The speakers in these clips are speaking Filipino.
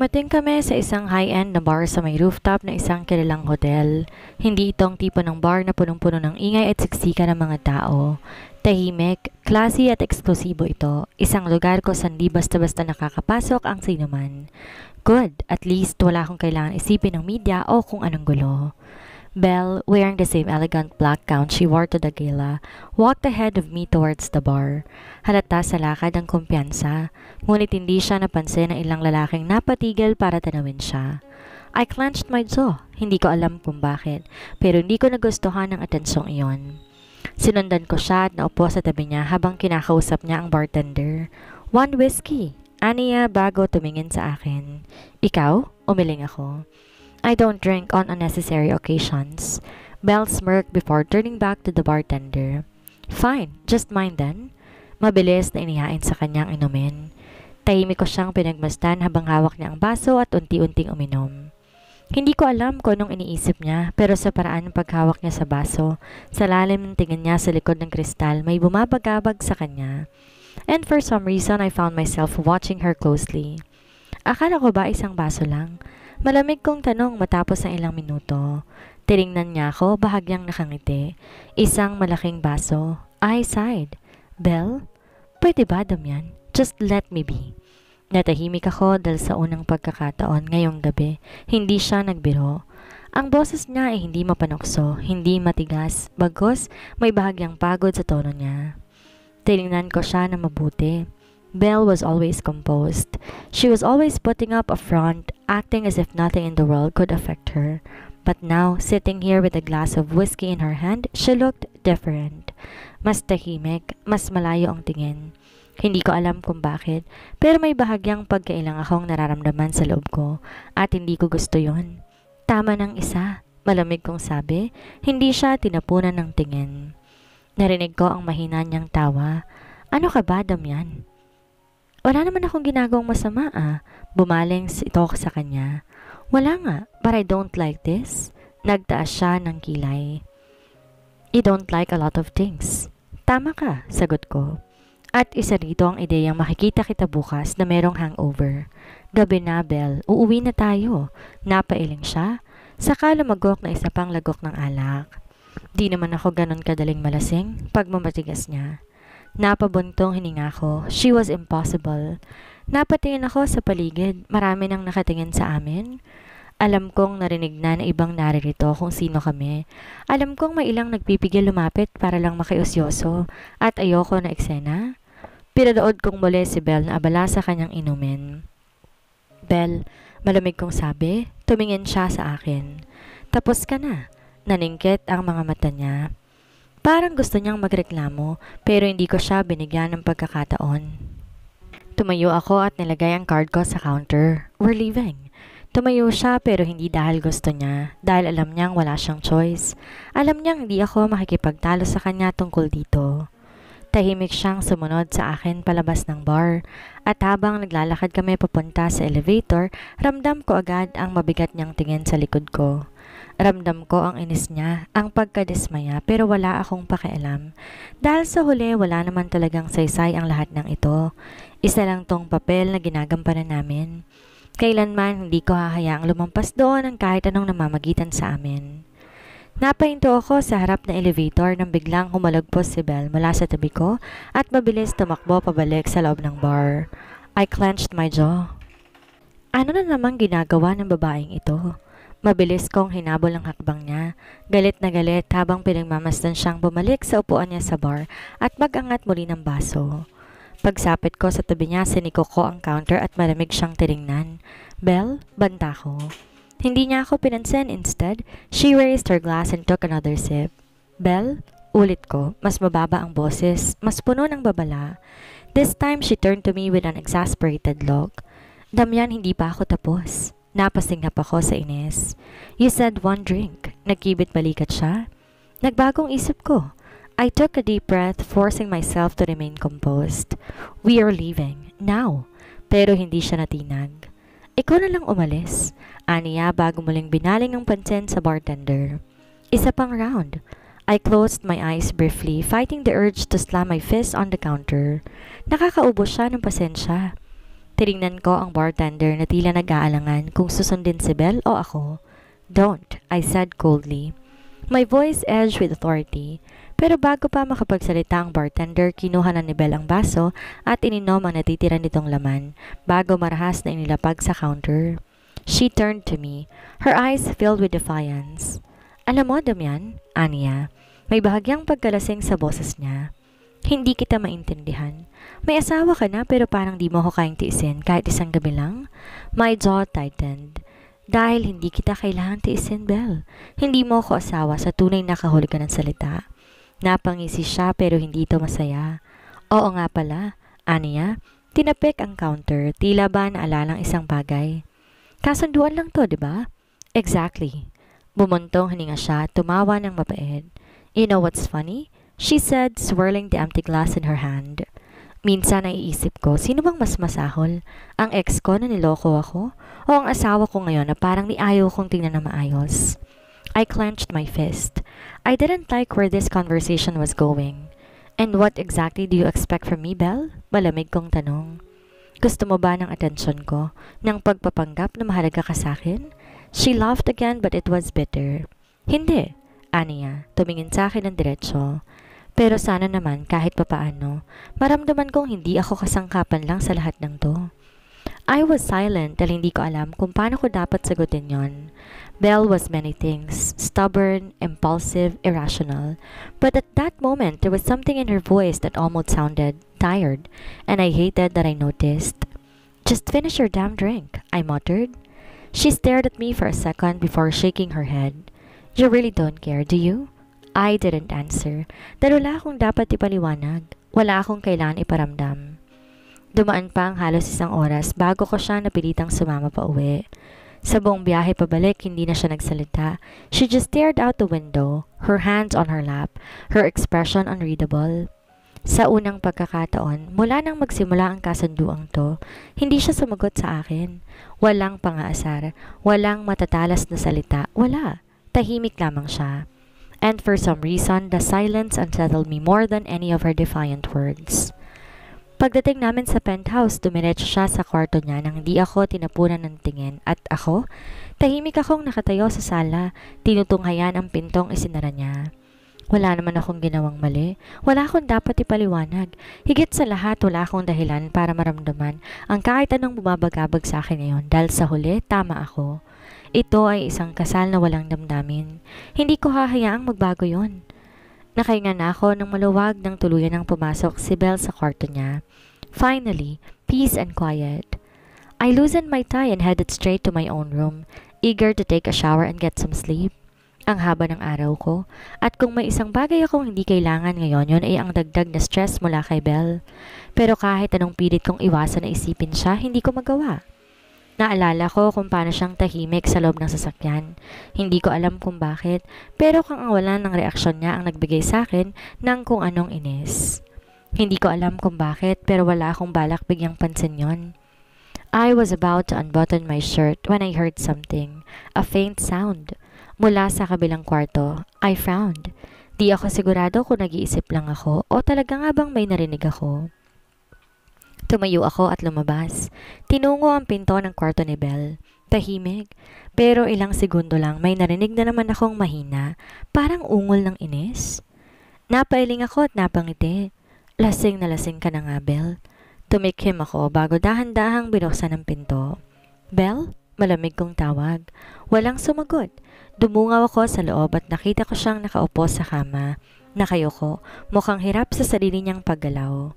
Dumating kami sa isang high-end na bar sa may rooftop na isang kilalang hotel. Hindi itong tipo ng bar na punong-puno ng ingay at siksika ng mga tao. Tahimik, classy at eksklusibo ito. Isang lugar kung saan di basta-basta nakakapasok ang sinuman. Good, at least wala akong kailangan isipin ng media o kung anong gulo. Belle, wearing the same elegant black gown she wore to the gala, walked ahead of me towards the bar. Halata sa lakad ang kumpiyansa, ngunit hindi siya napansin ng ilang lalaking napatigil para tanawin siya. I clenched my jaw, hindi ko alam kung bakit, pero hindi ko nagustuhan ang atensyong iyon. Sinundan ko siya at naupo sa tabi niya habang kinakausap niya ang bartender. "One whiskey," aniya bago tumingin sa akin. "Ikaw?" Umiling ako. "I don't drink on unnecessary occasions." Belle smirked before turning back to the bartender. "Fine, just mine then." Mabilis na inihain sa kanyang inumin. Tahimik ko siyang pinagmasdan habang hawak niya ang baso at unti-unting uminom. Hindi ko alam kung anong iniisip niya, pero sa paraan ng paghawak niya sa baso, sa lalim ng tingin niya sa likod ng kristal, may bumabagabag sa kanya. And for some reason, I found myself watching her closely. Akala ko ba isang baso lang? Malamig kong tanong matapos ng ilang minuto. Tiningnan niya ako, bahagyang nakangiti. Isang malaking baso. I sighed. "Belle, pwede ba Damian? Just let me be." Natahimik ako dahil sa unang pagkakataon ngayong gabi. Hindi siya nagbiro. Ang boses niya ay hindi mapanokso, hindi matigas, bagos may bahagyang pagod sa tono niya. Tiningnan ko siya na mabuti. Belle was always composed. She was always putting up a front, acting as if nothing in the world could affect her. But now, sitting here with a glass of whiskey in her hand, she looked different. Mas tahimik, mas malayo ang tingin. Hindi ko alam kung bakit, pero may bahagyang pagkailang akong nararamdaman sa loob ko, at hindi ko gusto yon. "Tama ng isa," malamig kong sabi, hindi siya tinapunan ng tingin. Narinig ko ang mahina niyang tawa. "Ano ka ba, Damian?" "Wala naman akong ginagawang masama Bumaling ito sa kanya. "Wala nga, but I don't like this." Nagtaas siya ng kilay. "You don't like a lot of things." "Tama ka," sagot ko. "At isa rito ang ideyang makikita kita bukas na merong hangover." "Gabi na, Belle. Uuwi na tayo." Napailing siya. Saka lumagok na isa pang lagok ng alak. Di naman ako ganon kadaling malasing pag mamatigas niya. Napabuntong hininga ko. She was impossible. Napatingin ako sa paligid. Marami nang nakatingin sa amin. Alam kong narinig na ibang naririto kung sino kami. Alam kong may ilang nagpipigil lumapit para lang makiusyoso at ayoko na eksena. Pinanood kong muli si Belle na abala sa kanyang inumin. "Belle," malamig kong sabi, tumingin siya sa akin. "Tapos ka na." Naningkit ang mga mata niya. Parang gusto niyang magreklamo, pero hindi ko siya binigyan ng pagkakataon. Tumayo ako at nilagay ang card ko sa counter. "We're leaving." Tumayo siya pero hindi dahil gusto niya, dahil alam niyang wala siyang choice. Alam niyang hindi ako makikipagtalo sa kanya tungkol dito. Tahimik siyang sumunod sa akin palabas ng bar, at habang naglalakad kami papunta sa elevator, ramdam ko agad ang mabigat niyang tingin sa likod ko. Ramdam ko ang inis niya, ang pagkadismaya, pero wala akong pakialam. Dahil sa huli, wala naman talagang saysay ang lahat ng ito. Isa lang tong papel na ginagampanan namin. Kailanman hindi ko hahayaang lumampas doon ang kahit anong namamagitan sa amin. Napahinto ako sa harap ng elevator nang biglang humalagpos si Belle mula sa tabi ko at mabilis tumakbo pabalik sa loob ng bar. I clenched my jaw. Ano na namang ginagawa ng babaeng ito? Mabilis kong hinabol ang hakbang niya. Galit na galit habang pinagmamasdan siyang bumalik sa upuan niya sa bar at mag-angat muli ng baso. Pagsapit ko sa tabi niya, siniko ko ang counter at malamig siyang tiningnan. "Belle," banta ko. Hindi niya ako pinansin. Instead, she raised her glass and took another sip. "Belle," ulit ko, mas mababa ang boses, mas puno ng babala. This time, she turned to me with an exasperated look. "Damian, hindi pa ako tapos." Napasinghap ako sa inis. "You said one drink." Nagkibit balikat siya. Nagbagong isip ko. I took a deep breath, forcing myself to remain composed. "We are leaving. Now." Pero hindi siya natinag. "Ikaw na lang umalis," aniya bago muling binaling ang pansin sa bartender. "Isa pang round." I closed my eyes briefly, fighting the urge to slam my fist on the counter. Nakakaubos siya ng pasensya. Tinignan ko ang bartender na tila nag-aalangan kung susundin si Belle o ako. "Don't," I said coldly. My voice edged with authority. Pero bago pa makapagsalita ang bartender, kinuha na ni Belle ang baso at ininom ang natitira nitong laman bago marahas na inilapag sa counter. She turned to me, her eyes filled with defiance. "Alam mo, Damian," aniya, may bahagyang pagkalasing sa boses niya. "Hindi kita maintindihan. May asawa ka na pero parang di mo ako kayang tiisin kahit isang gabi lang?" My jaw tightened. "Dahil hindi kita kailangan tiisin, Belle. Hindi mo ako asawa sa tunay na kahulugan ng salita." Napangisi siya pero hindi ito masaya. "Oo nga pala," aniya, tinapik ang counter, tila ba naalalang isang bagay. "Kasunduan lang to, di ba?" "Exactly." Bumuntong hininga siya, tumawa ng mapait. "You know what's funny?" she said, swirling the empty glass in her hand. Minsan naiisip ko, sino bang mas masahol? Ang ex ko na niloko ako? O ang asawa ko ngayon na parang niayaw kong tingnan na maayos? I clenched my fist. I didn't like where this conversation was going. "And what exactly do you expect from me, Belle?" Malamig kong tanong. "Gusto mo ba ng atensyon ko? Ng pagpapanggap na mahalaga ka sa akin?" She laughed again but it was bitter. "Hindi," aniya, tumingin sa akin ng diretsyo. "Pero sana naman kahit papaano, maramdaman kong hindi ako kasangkapan lang sa lahat ng to." I was silent dahil hindi ko alam kung paano ko dapat sagutin yon. Belle was many things, stubborn, impulsive, irrational. But at that moment, there was something in her voice that almost sounded tired, and I hated that I noticed. "Just finish your damn drink," I muttered. She stared at me for a second before shaking her head. "You really don't care, do you?" I didn't answer, dahil wala akong dapat ipaliwanag. Wala akong kailangan iparamdam. Dumaan pa ang halos isang oras bago ko siya napilitang sumama pa uwi. Sa buong biyahe pabalik, hindi na siya nagsalita. She just stared out the window, her hands on her lap, her expression unreadable. Sa unang pagkakataon, mula nang magsimula ang kasunduang to, hindi siya sumagot sa akin. Walang pangaasar, walang matatalas na salita, wala. Tahimik lamang siya. And for some reason, the silence unsettled me more than any of her defiant words. Pagdating namin sa penthouse, dumiretso siya sa kwarto niya nang hindi ako tinapunan ng tingin at ako, tahimik akong nakatayo sa sala, tinutunghayan ang pintong isinara niya. Wala naman akong ginawang mali, wala akong dapat ipaliwanag. Higit sa lahat, wala akong dahilan para maramdaman ang kahit anong bumabagabag sa akin ngayon dahil sa huli, tama ako. Ito ay isang kasal na walang damdamin. Hindi ko hahayaang magbago yon. Nakahinga na ako nang maluwag ng tuluyan ng pumasok si Belle sa kwarto niya. Finally, peace and quiet. I loosened my tie and headed straight to my own room, eager to take a shower and get some sleep. Ang haba ng araw ko, at kung may isang bagay akong hindi kailangan ngayon, yun ay ang dagdag na stress mula kay Belle. Pero kahit anong pilit kong iwasan na isipin siya, hindi ko magawa. Naalala ko kung paano siyang tahimik sa loob ng sasakyan. Hindi ko alam kung bakit, pero kung ang wala ng reaksyon niya ang nagbigay sa akin ng kung anong inis. Hindi ko alam kung bakit, pero wala akong balak bigyang pansin yon. I was about to unbutton my shirt when I heard something, a faint sound. Mula sa kabilang kwarto, I frowned. Di ako sigurado kung nag-iisip lang ako o talaga nga bang may narinig ako. Tumayo ako at lumabas. Tinungo ang pinto ng kwarto ni Belle. Tahimik. Pero ilang segundo lang may narinig na naman akong mahina. Parang ungol ng inis. Napailing ako at napangiti. "Lasing na lasing ka na nga, Belle." Tumikhim ako bago dahan-dahang binuksan ang pinto. "Belle?" Malamig kong tawag. Walang sumagot. Dumungaw ako sa loob at nakita ko siyang nakaupo sa kama. Nakayoko, mukhang hirap sa sarili niyang paggalaw.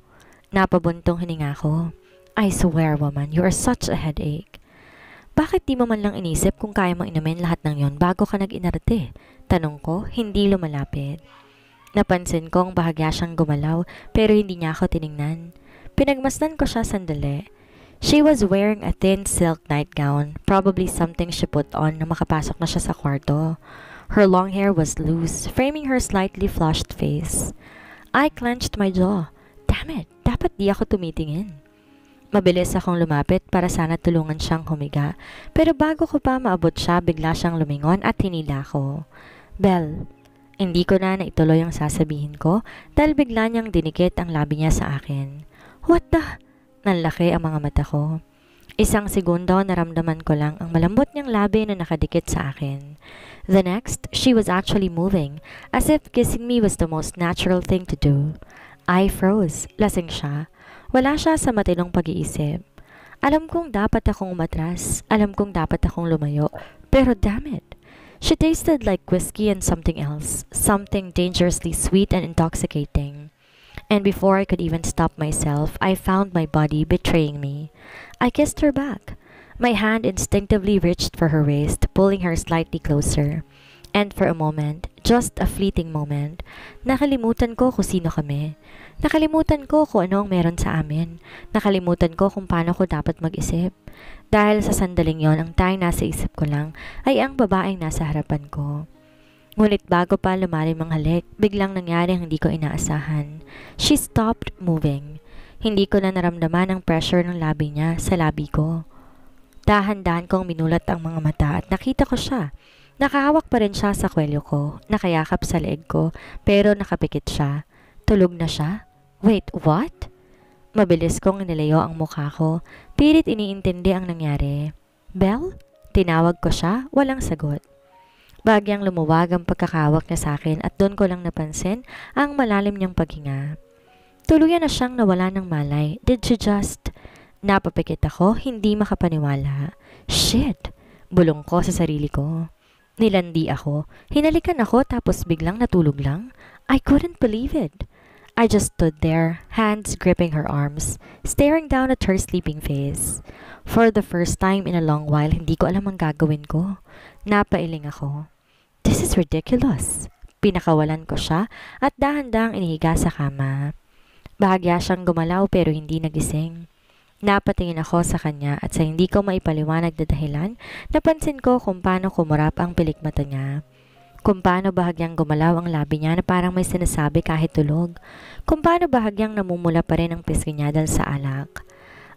Napabuntong hininga ko. "I swear, woman, you are such a headache." "Bakit di mo man lang inisip kung kaya mong inumin lahat ng yon bago ka nag-inarte?" Tanong ko, hindi lumalapit. Napansin kong bahagya siyang gumalaw pero hindi niya ako tiningnan. Pinagmasdan ko siya sandali. She was wearing a thin silk nightgown, probably something she put on nang makapasok na siya sa kwarto. Her long hair was loose, framing her slightly flushed face. I clenched my jaw. Damn it, dapat di ako tumitingin. Mabilis akong lumapit para sana tulungan siyang humiga, pero bago ko pa maabot siya, bigla siyang lumingon at hinila ko. "Belle." Hindi ko na naituloy ang sasabihin ko dahil bigla niyang dinikit ang labi niya sa akin. "What the?" Nanlaki ang mga mata ko. Isang segundo naramdaman ko lang ang malambot niyang labi na nakadikit sa akin. The next, she was actually moving, as if kissing me was the most natural thing to do. I froze. Lasing siya. Wala siya sa matinong pag-iisip. Alam kong dapat akong umatras. Alam kong dapat akong lumayo. Pero damn it. She tasted like whiskey and something else. Something dangerously sweet and intoxicating. And before I could even stop myself, I found my body betraying me. I kissed her back. My hand instinctively reached for her waist, pulling her slightly closer. And for a moment, just a fleeting moment, nakalimutan ko kung sino kami. Nakalimutan ko kung ano ang meron sa amin. Nakalimutan ko kung paano ko dapat mag-isip. Dahil sa sandaling yon, ang tanging nasa isip ko lang ay ang babaeng nasa harapan ko. Ngunit bago pa lumalim ang halik, biglang nangyari ang hindi ko inaasahan. She stopped moving. Hindi ko na naramdaman ang pressure ng labi niya sa labi ko. Dahan-dahan kong minulat ang mga mata at nakita ko siya. Nakahawak pa rin siya sa kwelyo ko, nakayakap sa leeg ko, pero nakapikit siya. Tulog na siya? Wait, what? Mabilis kong inilayo ang mukha ko, pilit iniintindi ang nangyari. Belle? Tinawag ko siya, walang sagot. Bagyang lumuwag ang pagkakawak niya sa akin at doon ko lang napansin ang malalim niyang paghinga. Tuluyan na siyang nawala ng malay. Did she just... Napapikit ako, hindi makapaniwala. Shit! Bulong ko sa sarili ko. Nilandi ako. Hinalikan ako tapos biglang natulog lang. I couldn't believe it. I just stood there, hands gripping her arms, staring down at her sleeping face. For the first time in a long while, hindi ko alam ang gagawin ko. Napailing ako. This is ridiculous. Pinakawalan ko siya at dahan-dahang inihiga sa kama. Bahagya siyang gumalaw pero hindi nagising. Napatingin ako sa kanya at sa hindi ko maipaliwanag na dahilan, napansin ko kung paano kumurap ang pilikmata niya. Kung paano bahagyang gumalaw ang labi niya na parang may sinasabi kahit tulog. Kung paano bahagyang namumula pa rin ang pisngi niya dahil sa alak.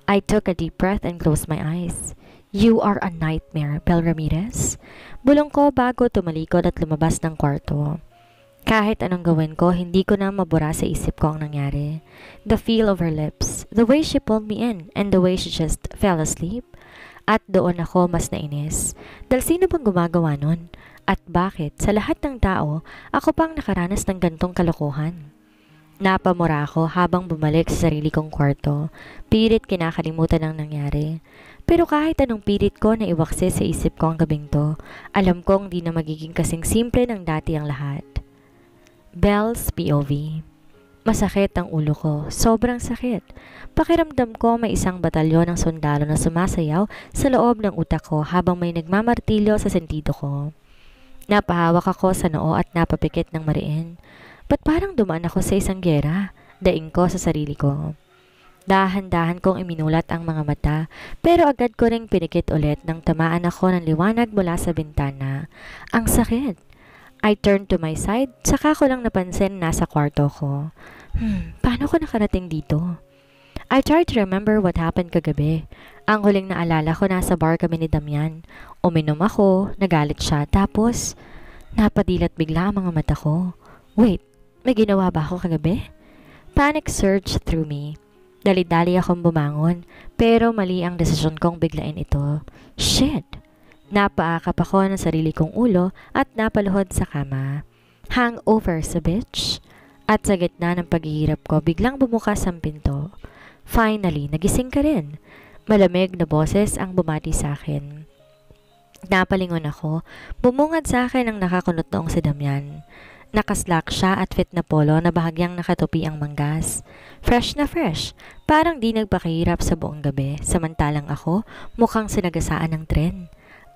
I took a deep breath and closed my eyes. You are a nightmare, Belle Ramirez. Bulong ko bago tumalikod at lumabas ng kwarto. Kahit anong gawin ko, hindi ko na mabura sa isip ko ang nangyari. The feel of her lips, the way she pulled me in, and the way she just fell asleep. At doon ako mas nainis. Dahil sino bang gumagawa nun? At bakit sa lahat ng tao, ako pang nakaranas ng gantong kalokohan? Napamura ako habang bumalik sa sarili kong kwarto. Pilit kinakalimutan ang nangyari. Pero kahit anong pilit ko na iwakse sa isip ko ang gabing to, alam kong di na magiging kasing simple ng dati ang lahat. Belle's POV. Masakit ang ulo ko. Sobrang sakit. Pakiramdam ko may isang batalyon ng sundalo na sumasayaw sa loob ng utak ko habang may nagmamartilyo sa sentido ko. Napahawak ako sa noo at napapikit ng mariin. Ba't parang dumaan ako sa isang gera? Daing ko sa sarili ko. Dahan-dahan kong iminulat ang mga mata pero agad ko ring pinikit ulit nang tamaan ako ng liwanag mula sa bintana. Ang sakit. I turned to my side, saka ko lang napansin nasa kwarto ko. Paano ko nakarating dito? I tried to remember what happened kagabi. Ang huling naalala ko nasa bar kami ni Damian. Uminom ako, nagalit siya, tapos napadilat bigla ang mga mata ko. Wait, may ginawa ba ako kagabi? Panic surged through me. Dali-dali akong bumangon, pero mali ang desisyon kong biglain ito. Shit! Napaakap ako ng sarili kong ulo at napaluhod sa kama. Hangover sa bitch. At sa gitna ng paghihirap ko, biglang bumukas ang pinto. Finally, nagising ka rin. Malamig na boses ang bumati sa akin. Napalingon ako. Bumungad sa akin ang nakakunot noong si Damian. Nakaslack siya at fit na polo na bahagyang nakatupi ang manggas. Fresh na fresh. Parang di nagpakahirap sa buong gabi. Samantalang ako, mukhang sinagasaan ng tren.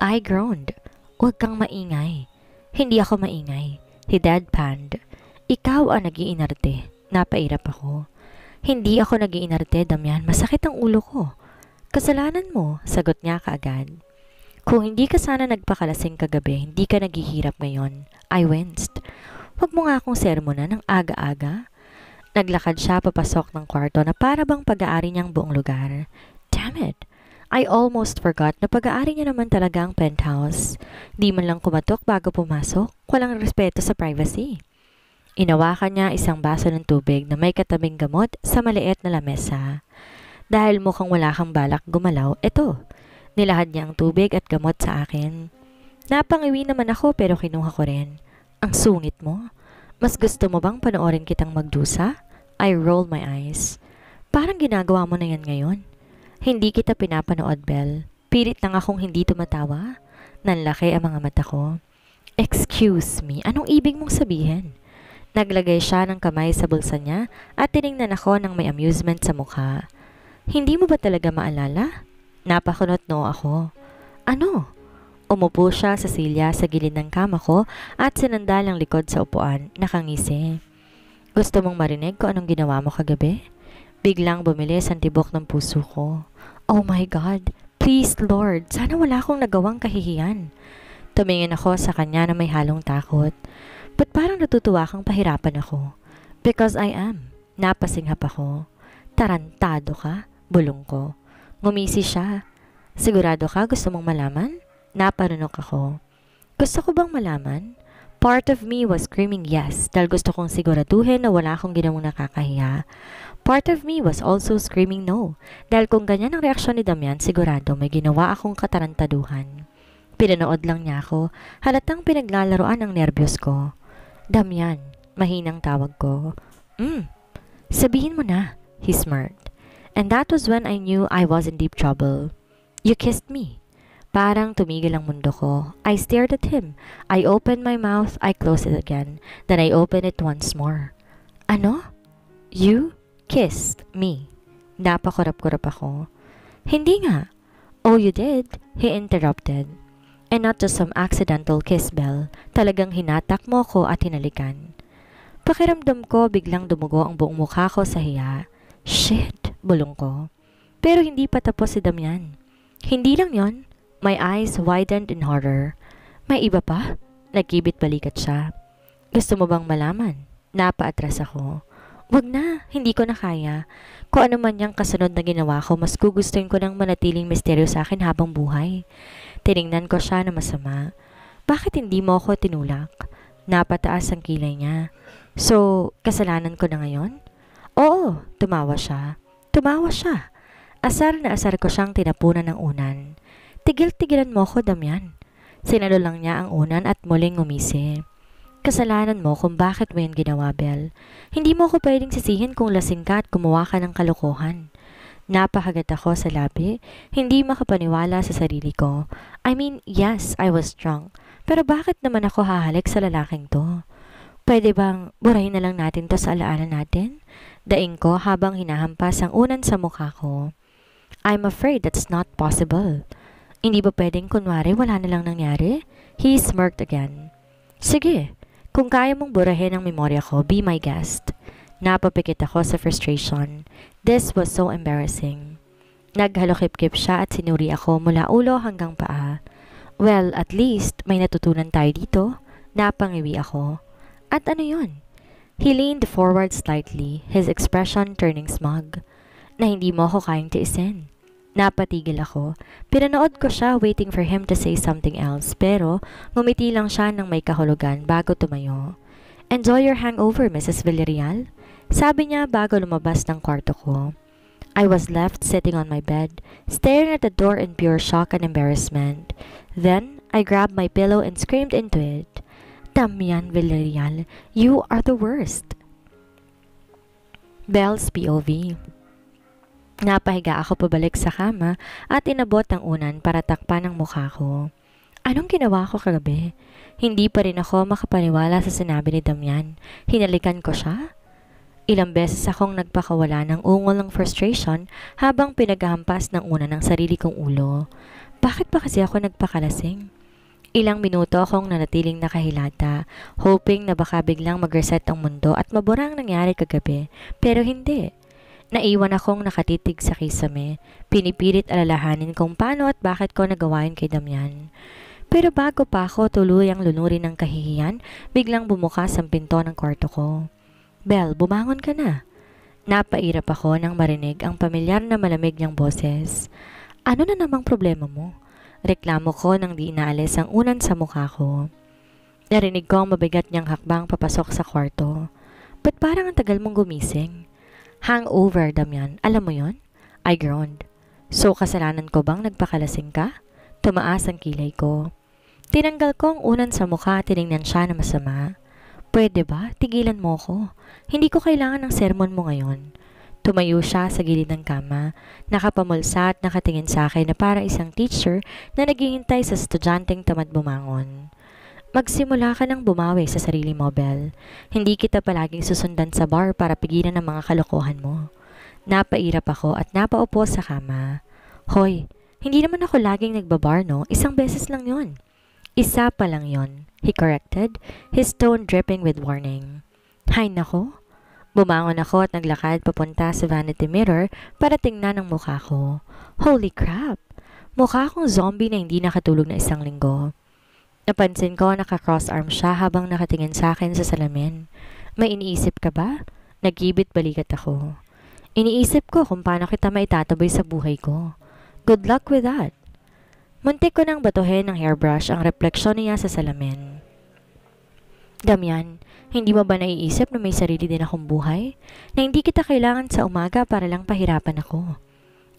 I groaned. Huwag kang maingay. Hindi ako maingay. He deadpanned. Ikaw ang nag-iinarte. Napairap ako. Hindi ako nag-iinarte, Damian. Masakit ang ulo ko. Kasalanan mo, sagot niya kaagad. Kung hindi ka sana nagpakalasing kagabi, hindi ka naghihirap ngayon. I winced. Huwag mo nga akong sermonan ng aga-aga. Naglakad siya papasok ng kwarto na para bang pag-aari niyang buong lugar. Damn it! I almost forgot na pag-aari niya naman talaga ang penthouse. Di man lang kumatok bago pumasok, walang respeto sa privacy. Inawakan niya isang baso ng tubig na may katabing gamot sa maliit na lamesa. Dahil mukhang wala kang balak gumalaw, eto, nilahad niya ang tubig at gamot sa akin. Napangiwi naman ako pero kinuha ko rin. Ang sungit mo. Mas gusto mo bang panoorin kitang magdusa? I rolled my eyes. Parang ginagawa mo na yan ngayon. Hindi kita pinapanood, Belle. Pilit lang akong hindi tumatawa. Nanlaki ang mga mata ko. Excuse me, anong ibig mong sabihin? Naglagay siya ng kamay sa bulsa niya at tiningnan ako ng may amusement sa mukha. Hindi mo ba talaga maalala? Napakunot-no ako. Ano? Umupo siya sa silya sa gilid ng kama ko at sinandal ang likod sa upuan, nakangisi. Gusto mong marinig kung anong ginawa mo kagabi? Biglang bumilis ang tibok ng puso ko. Oh my God! Please Lord, sana wala akong nagawang kahihiyan. Tumingin ako sa kanya na may halong takot. Ba't parang natutuwa kang pahirapan ako? Because I am. Napasinghap ako. Tarantado ka? Bulong ko. Ngumisi siya. Sigurado ka gusto mong malaman? Naparunok ako. Gusto ko bang malaman? Part of me was screaming yes dahil gusto kong siguraduhin na wala akong ginawang nakakahiya. Part of me was also screaming no dahil kung ganyan ang reaksyon ni Damian, sigurado may ginawa akong katarantaduhan. Pinanood lang niya ako, halatang pinaglalaroan ang nerbiyos ko. Damian, mahinang tawag ko. Sabihin mo na, he smirked. And that was when I knew I was in deep trouble. You kissed me. Parang tumigil ang mundo ko. I stared at him. I opened my mouth, I closed it again. Then I opened it once more. Ano? You kissed me. Napakurap-kurap ako. Hindi nga. Oh, you did? He interrupted. And not just some accidental kiss, Belle. Talagang hinatak mo ko at hinalikan. Pakiramdam ko biglang dumugo ang buong mukha ko sa hiya. Shit, bulong ko. Pero hindi pa tapos si Damian. Hindi lang yon. My eyes widened in horror. May iba pa? Nagkibit balikat siya. Gusto mo bang malaman? Napaatras ako. Wag na, hindi ko na kaya. Kung ano man yung kasunod na ginawa ko, mas gugustuhin ko ng manatiling misteryo sa akin habang buhay. Tiningnan ko siya na masama. Bakit hindi mo ako tinulak? Napataas ang kilay niya. So, kasalanan ko na ngayon? Oo, tumawa siya. Tumawa siya. Asar na asar ko siyang tinapunan ng unan. Tigil-tigilan mo ko, Damian. Sinalo lang niya ang unan at muling ngumisi. Kasalanan mo kung bakit mo yan ginawa, Belle. Hindi mo ko pwedeng sisihin kung lasing ka at gumawa ka ng kalokohan. Napakagat ako sa labi, hindi makapaniwala sa sarili ko. I mean, yes, I was drunk. Pero bakit naman ako hahalik sa lalaking to? Pwede bang burahin na lang natin to sa alaala natin? Daing ko habang hinahampas ang unan sa mukha ko. I'm afraid that's not possible. Hindi ba pwedeng kunwari wala na lang nangyari? He smirked again. Sige, kung kaya mong burahin ang memorya ko, be my guest. Napapikit ako sa frustration. This was so embarrassing. Naghalokip-kip siya at sinuri ako mula ulo hanggang paa. Well, at least may natutunan tayo dito. Napangiwi ako. At ano yun? He leaned forward slightly, his expression turning smug. Na hindi mo ako kayang tiisin. Napatigil ako. Pinanood ko siya waiting for him to say something else pero ngumiti lang siya ng may kahulugan bago tumayo. Enjoy your hangover, Mrs. Villarreal. Sabi niya bago lumabas ng kwarto ko. I was left sitting on my bed, staring at the door in pure shock and embarrassment. Then I grabbed my pillow and screamed into it. Damian Villarreal, you are the worst. Belle's POV. Napahiga ako pabalik sa kama at inabot ang unan para takpan ang mukha ko. Anong ginawa ko kagabi? Hindi pa rin ako makapaniwala sa sinabi ni Damian. Hinalikan ko siya? Ilang beses akong nagpakawala ng ungol ng frustration habang pinaghahampas ng unan ng sarili kong ulo. Bakit ba kasi ako nagpakalasing? Ilang minuto akong nanatiling nakahilata, hoping na baka biglang mag-reset ang mundo at mabura ang nangyari kagabi. Pero hindi. Naiwan akong nakatitig sa kisame, pinipilit alalahanin kung paano at bakit ko nagawa yun kay Damian. Pero bago pa ako tuluyang lunurin ng kahihiyan, biglang bumukas ang pinto ng kwarto ko. Belle, bumangon ka na. Napairap ako nang marinig ang pamilyar na malamig niyang boses. Ano na namang problema mo? Reklamo ko nang di inaalis ang unan sa mukha ko. Narinig ko ang mabigat niyang hakbang papasok sa kwarto. Ba't parang ang tagal mong gumising? Hangover, Damian. Alam mo yon? I groaned. So kasalanan ko bang nagpakalasing ka? Tumaas ang kilay ko. Tinanggal ko ang unan sa mukha at tinignan siya na masama. Pwede ba? Tigilan mo ko. Hindi ko kailangan ng sermon mo ngayon. Tumayo siya sa gilid ng kama, nakapamulsa at nakatingin sa akin na para isang teacher na naghihintay sa estudyanteng tamad bumangon. Magsimula ka ng bumawi sa sarili mo, Belle. Hindi kita palaging susundan sa bar para pigilan ang mga kalokohan mo. Napairap ako at napaupo sa kama. Hoy, hindi naman ako laging nagbabar, no? Isang beses lang yon. Isa pa lang yon, he corrected, his tone dripping with warning. Hay nako. Bumangon ako at naglakad papunta sa vanity mirror para tingnan ang mukha ko. Holy crap! Mukha akong zombie na hindi nakatulog na isang linggo. Napansin ko naka-cross arm siya habang nakatingin sa akin sa salamin. May iniisip ka ba? Nagkibit balikat ako. Iniisip ko kung paano kita maitataboy sa buhay ko. Good luck with that. Muntik ko nang batuhin ng hairbrush ang refleksyon niya sa salamin. Damian, hindi mo ba naiisip na may sarili din akong buhay? Na hindi kita kailangan sa umaga para lang pahirapan ako?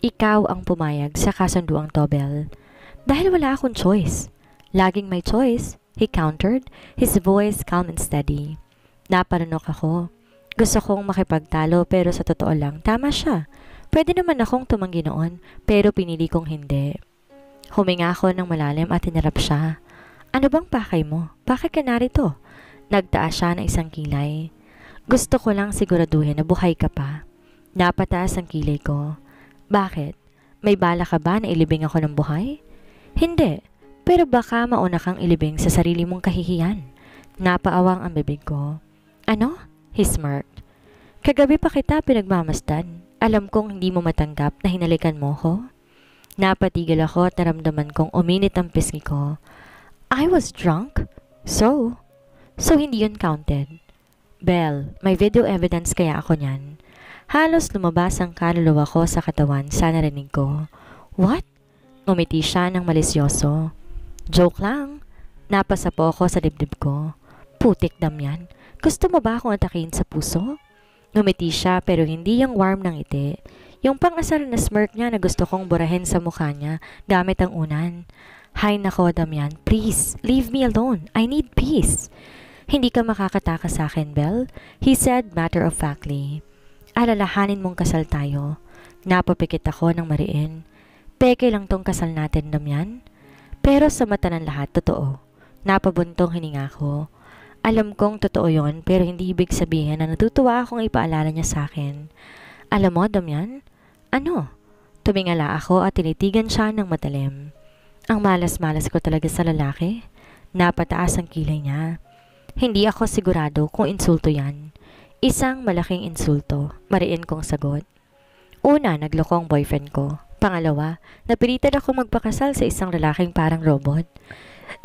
Ikaw ang pumayag sa kasunduang to, Belle. Dahil wala akong choice. Laging may choice, he countered, his voice calm and steady. Napanunok ako. Gusto kong makipagtalo pero sa totoo lang, tama siya. Pwede naman akong tumanggi noon pero pinili kong hindi. Huminga ako ng malalim at tinarap siya. Ano bang pakay mo? Bakit ka narito? Nagtaas siya ng isang kilay. Gusto ko lang siguraduhin na buhay ka pa. Napataas ang kilay ko. Bakit? May bala ka ba na ilibing ako ng buhay? Hindi, pero baka mauna kang ilibing sa sarili mong kahihiyan. Napaawang ang bibig ko. Ano? He smirked. Kagabi pa kita pinagmamasdan. Alam kong hindi mo matanggap na hinalikan mo ko. Napatigil ako at naramdaman kong uminit ang pisngi ko. I was drunk? So hindi yun counted. Belle, may video evidence kaya ako niyan. Halos lumabas ang kaluluwa ko sa katawan sa narinig ko. What? Ngumiti siya ng malisyoso. Joke lang. Napasa po ako sa dibdib ko. Putik Damian. Gusto mo ba akong atakin sa puso? Ngumiti siya pero hindi yung warm ng ngiti. Yung pang-asar na smirk niya na gusto kong burahin sa mukha niya gamit ang unan. Hay nako Damian, please, leave me alone. I need peace. Hindi ka makakatakas sa akin, Belle, he said matter-of-factly. Alalahanin mong kasal tayo. Napapikit ako ng mariin. Peke lang tong kasal natin, Damian. Pero sa mata ng lahat, totoo. Napabuntong hininga ko. Alam kong totoo yon pero hindi ibig sabihin na natutuwa akong ipaalala niya sa akin. Alam mo, Damian? Ano? Tumingala ako at tinitigan siya ng matalim. Ang malas-malas ko talaga sa lalaki. Napataas ang kilay niya. Hindi ako sigurado kung insulto yan. Isang malaking insulto, mariin kong sagot. Una, nagloko ang boyfriend ko. Pangalawa, napilitan ako magpakasal sa isang lalaking parang robot.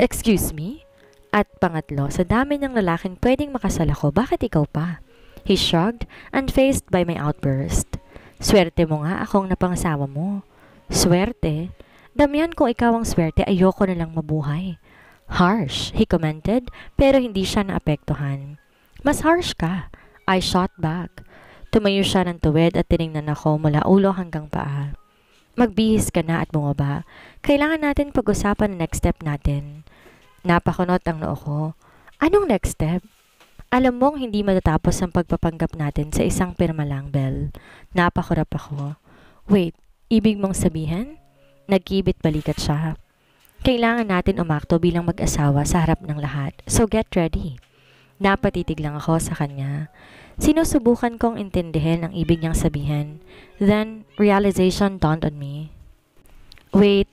Excuse me? At pangatlo, sa dami ng lalaking pwedeng makasal ako, bakit ikaw pa? He shrugged, unfazed by my outburst. Swerte mo nga akong napangasawa mo. Swerte? Damian, kung ikaw ang swerte, ayoko na lang mabuhay. Harsh, he commented, pero hindi siya naapektuhan. Mas harsh ka. I shot back. Tumayo siya ng tuwid at tiningnan ako mula ulo hanggang paa. Magbihis ka na at bumaba. Kailangan natin pag-usapan ang next step natin. Napakunot ang noo ko. Anong next step? Alam mong hindi matatapos ang pagpapanggap natin sa isang pirma lang, Belle. Napakurap ako. Wait, ibig mong sabihin? Nagkibit balikat siya. Kailangan natin umakto bilang mag-asawa sa harap ng lahat, so get ready. Napatitig lang ako sa kanya. Sinusubukan kong intindihin ang ibig niyang sabihin. Then, realization dawned on me. Wait.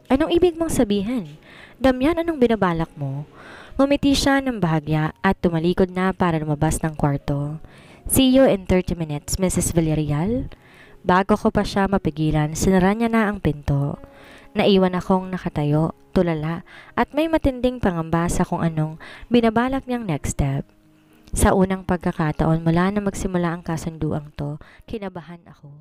Anong ibig mong sabihin? Damian, anong binabalak mo? Ngumiti siya ng bahagya at tumalikod na para lumabas ng kwarto. See you in 30 minutes, Mrs. Villarreal. Bago ko pa siya mapigilan, sinara niya na ang pinto. Naiwan akong nakatayo, tulala, at may matinding pangamba sa kung anong binabalak niyang next step. Sa unang pagkakataon mula na magsimula ang kasunduang to, kinabahan ako.